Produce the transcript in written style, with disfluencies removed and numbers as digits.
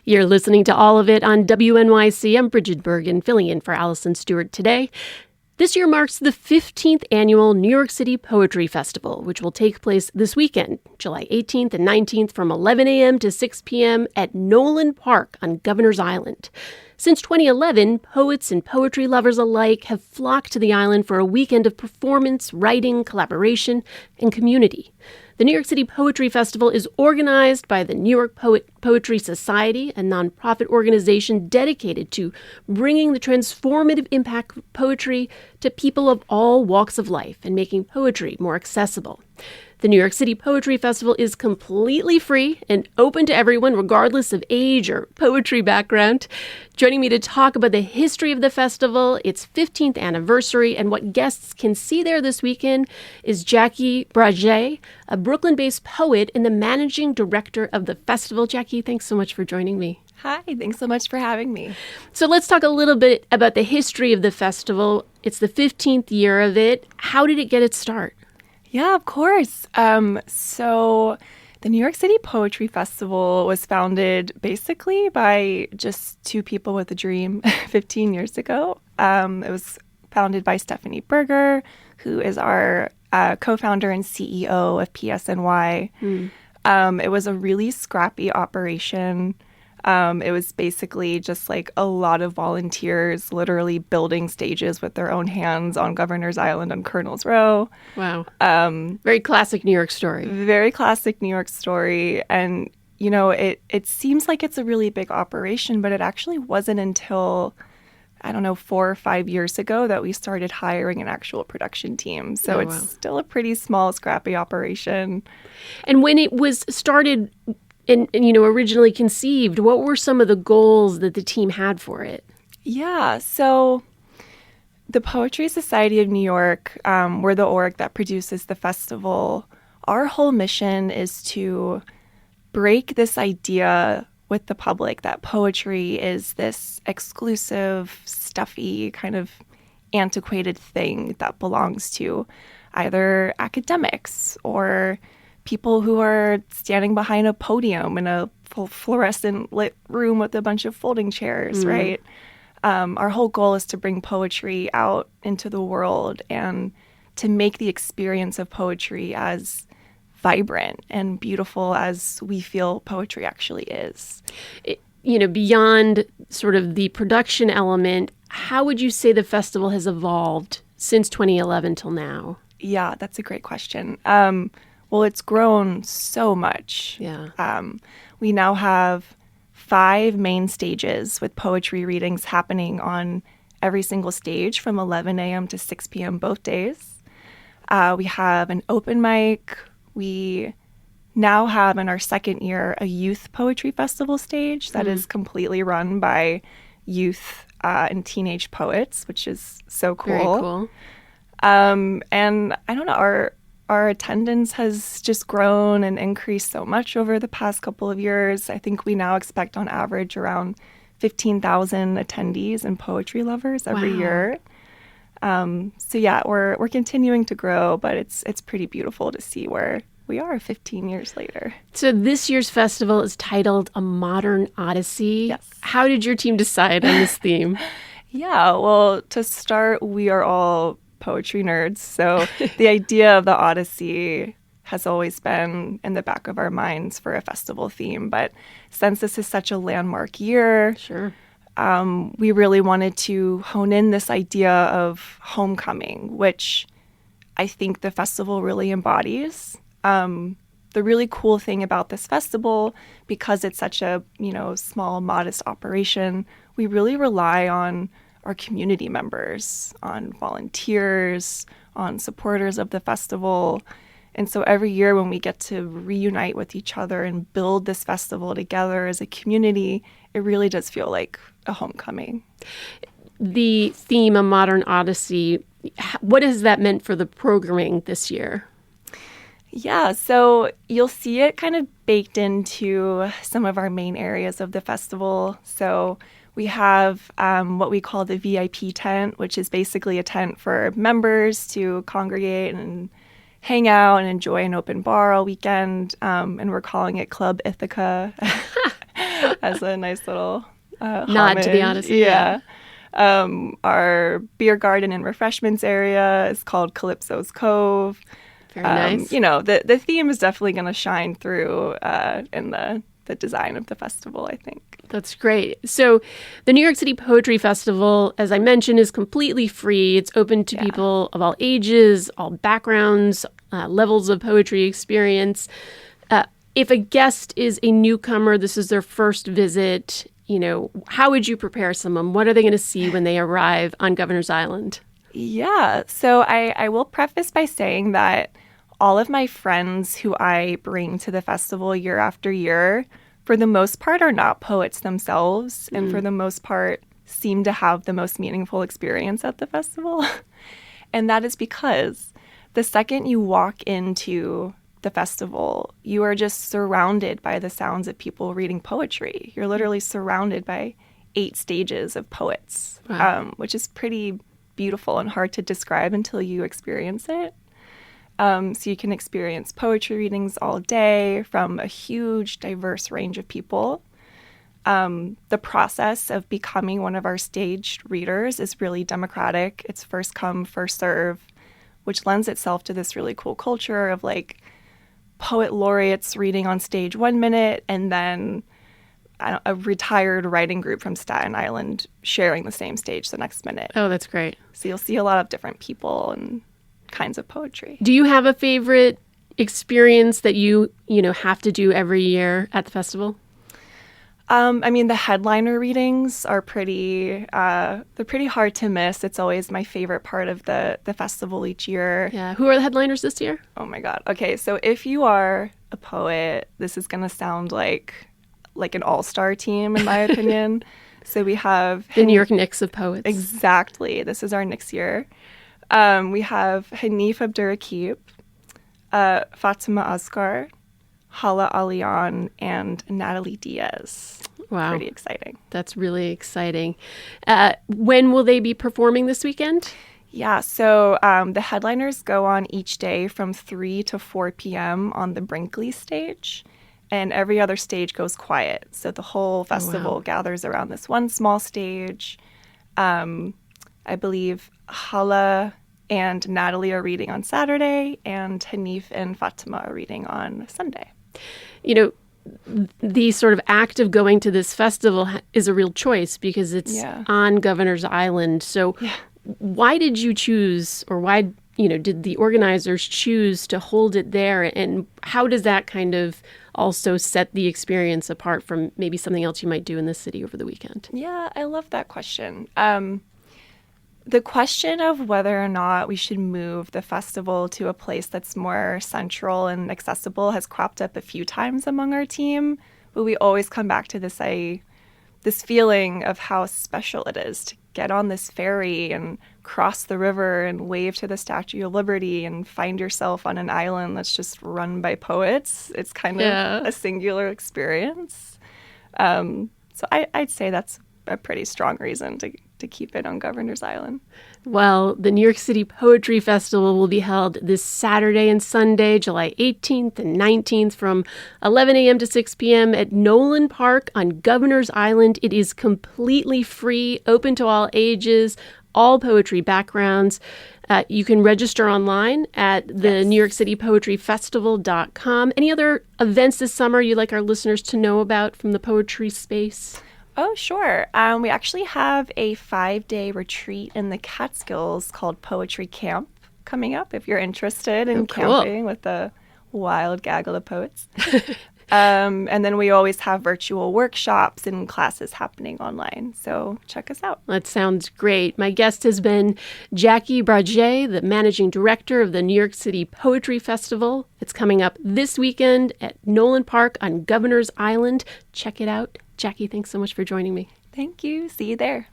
You're listening to All of It on WNYC. I'm Bridget Bergen, filling in for Allison Stewart today. This year marks the 15th annual New York City Poetry Festival, which will take place this weekend, July 18th and 19th from 11 a.m. to 6 p.m. at Nolan Park on Governor's Island. Since 2011, poets and poetry lovers alike have flocked to the island for a weekend of performance, writing, collaboration, and community. The New York City Poetry Festival is organized by the New York Poetry Society, a nonprofit organization dedicated to bringing the transformative impact of poetry to people of all walks of life and making poetry more accessible. The New York City Poetry Festival is completely free and open to everyone, regardless of age or poetry background. Joining me to talk about the history of the festival, its 15th anniversary, and what guests can see there this weekend is Jackie Brage, a Brooklyn-based poet and the managing director of the festival. Jackie, thanks so much for joining me. Hi, thanks so much for having me. So let's talk a little bit about the history of the festival. It's the 15th year of it. How did it get its start? Yeah, of course. So the New York City Poetry Festival was founded basically by just two people with a dream 15 years ago. It was founded by Stephanie Berger, who is our co-founder and CEO of PSNY. It was a really scrappy operation. It was basically just like a lot of volunteers literally building stages with their own hands on Governor's Island on Colonel's Row. Wow. Very classic New York story. Very classic New York story. And, you know, it seems like it's a really big operation, but it actually wasn't until, 4 or 5 years ago that we started hiring an actual production team. So it's still a pretty small, scrappy operation. And when it was started and originally conceived, what were some of the goals that the team had for it? Yeah, so the Poetry Society of New York, we're the org that produces the festival. Our whole mission is to break this idea with the public that poetry is this exclusive, stuffy, kind of antiquated thing that belongs to either academics or people who are standing behind a podium in a fluorescent lit room with a bunch of folding chairs, right? Our whole goal is to bring poetry out into the world and to make the experience of poetry as vibrant and beautiful as we feel poetry actually is. Beyond sort of the production element, how would you say the festival has evolved since 2011 till now? Yeah, that's a great question. Well, it's grown so much. Yeah. We now have 5 main stages with poetry readings happening on every single stage from 11 a.m. to 6 p.m. both days. We have an open mic. We now have in our second year a youth poetry festival stage that is completely run by youth and teenage poets, which is so cool. Very cool. And I don't know, our attendance has just grown and increased so much over the past couple of years. I think we now expect on average around 15,000 attendees and poetry lovers every year. So yeah, we're continuing to grow, but it's pretty beautiful to see where we are 15 years later. So this year's festival is titled A Modern Odyssey. Yes. How did your team decide on this theme? Yeah, well, to start, we are all poetry nerds. So the idea of the Odyssey has always been in the back of our minds for a festival theme. But since this is such a landmark year, Sure. We really wanted to hone in this idea of homecoming, which I think the festival really embodies. The really cool thing about this festival, because it's such a, small, modest operation, we really rely on our community members, on volunteers, on supporters of the festival. And so every year when we get to reunite with each other and build this festival together as a community, it really does feel like a homecoming. The theme, A Modern Odyssey, what has that meant for the programming this year? Yeah, so you'll see it kind of baked into some of our main areas of the festival. So we have what we call the VIP tent, which is basically a tent for members to congregate and hang out and enjoy an open bar all weekend. And we're calling it Club Ithaca. as a nice little nod to the Odyssey. Yeah. Our beer garden and refreshments area is called Calypso's Cove. Very nice. The theme is definitely going to shine through in the design of the festival, I think. That's great. So the New York City Poetry Festival, as I mentioned, is completely free. It's open to people of all ages, all backgrounds, levels of poetry experience. If a guest is a newcomer, this is their first visit, how would you prepare someone? What are they going to see when they arrive on Governor's Island? Yeah, so I will preface by saying that all of my friends who I bring to the festival year after year, for the most part, are not poets themselves, and for the most part seem to have the most meaningful experience at the festival. And that is because the second you walk into the festival, you are just surrounded by the sounds of people reading poetry. You're literally surrounded by 8 stages of poets, which is pretty beautiful and hard to describe until you experience it. So you can experience poetry readings all day from a huge, diverse range of people. The process of becoming one of our staged readers is really democratic. It's first come, first serve, which lends itself to this really cool culture of poet laureates reading on stage 1 minute and then a retired writing group from Staten Island sharing the same stage the next minute. Oh, that's great. So you'll see a lot of different people and kinds of poetry. Do you have a favorite experience that you have to do every year at the festival? The headliner readings are pretty hard to miss. It's always my favorite part of the festival each year. Yeah. Who are the headliners this year? Oh my God. Okay, so if you are a poet, this is going to sound like an all-star team, in my opinion. So we have the New York Knicks of poets. Exactly. This is our Knicks year. We have Hanif Abdurraqib, Fatima Asghar, Hala Alian, and Natalie Diaz. Wow. Pretty exciting. That's really exciting. When will they be performing this weekend? Yeah, so the headliners go on each day from 3 to 4 p.m. on the Brinkley stage, and every other stage goes quiet. So the whole festival gathers around this one small stage. I believe Hala and Natalie are reading on Saturday, and Hanif and Fatima are reading on Sunday. The sort of act of going to this festival is a real choice because it's on Governor's Island. So why did you choose, or why did the organizers choose to hold it there? And how does that kind of also set the experience apart from maybe something else you might do in the city over the weekend? Yeah, I love that question. The question of whether or not we should move the festival to a place that's more central and accessible has cropped up a few times among our team, but we always come back to this feeling of how special it is to get on this ferry and cross the river and wave to the Statue of Liberty and find yourself on an island that's just run by poets. It's kind of a singular experience. So I'd say that's a pretty strong reason to keep it on Governor's Island. Well, the New York City Poetry Festival will be held this Saturday and Sunday, July 18th and 19th from 11 a.m. to 6 p.m. at Nolan Park on Governor's Island. It is completely free, open to all ages, all poetry backgrounds. You can register online at the New York City Poetry Festival.com. Any other events this summer you'd like our listeners to know about from the poetry space? Oh, sure. We actually have a 5-day retreat in the Catskills called Poetry Camp coming up if you're interested in camping with a wild gaggle of poets. And then we always have virtual workshops and classes happening online. So check us out. That sounds great. My guest has been Jackie Bragé, the managing director of the New York City Poetry Festival. It's coming up this weekend at Nolan Park on Governor's Island. Check it out. Jackie, thanks so much for joining me. Thank you. See you there.